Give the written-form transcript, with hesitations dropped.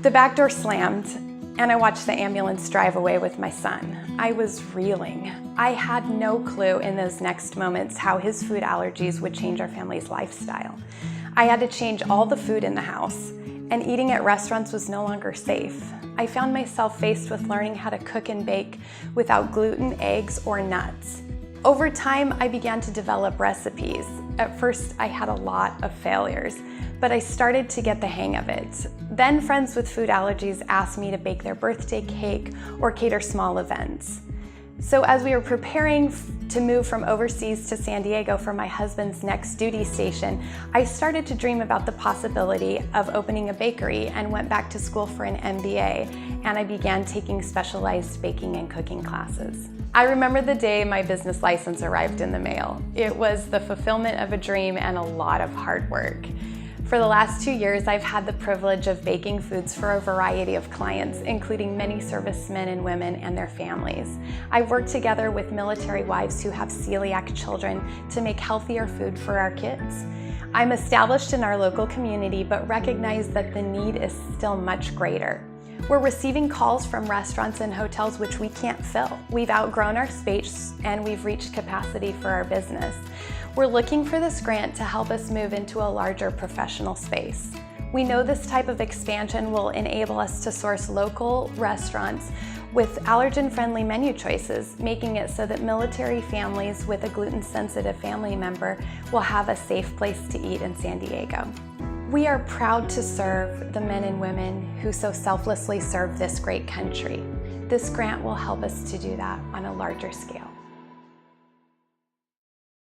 The back door slammed, and I watched the ambulance drive away with my son. I was reeling. I had no clue in those next moments how his food allergies would change our family's lifestyle. I had to change all the food in the house, and eating at restaurants was no longer safe. I found myself faced with learning how to cook and bake without gluten, eggs, or nuts. Over time, I began to develop recipes. At first, I had a lot of failures, but I started to get the hang of it. Then friends with food allergies asked me to bake their birthday cake or cater small events. So as we were preparing to move from overseas to San Diego for my husband's next duty station, I started to dream about the possibility of opening a bakery and went back to school for an MBA, and I began taking specialized baking and cooking classes. I remember the day my business license arrived in the mail. It was the fulfillment of a dream and a lot of hard work. For the last 2 years, I've had the privilege of baking foods for a variety of clients, including many servicemen and women and their families. I've worked together with military wives who have celiac children to make healthier food for our kids. I'm established in our local community, but recognize that the need is still much greater. We're receiving calls from restaurants and hotels which we can't fill. We've outgrown our space and we've reached capacity for our business. We're looking for this grant to help us move into a larger professional space. We know this type of expansion will enable us to source local restaurants with allergen-friendly menu choices, making it so that military families with a gluten-sensitive family member will have a safe place to eat in San Diego. We are proud to serve the men and women who so selflessly serve this great country. This grant will help us to do that on a larger scale.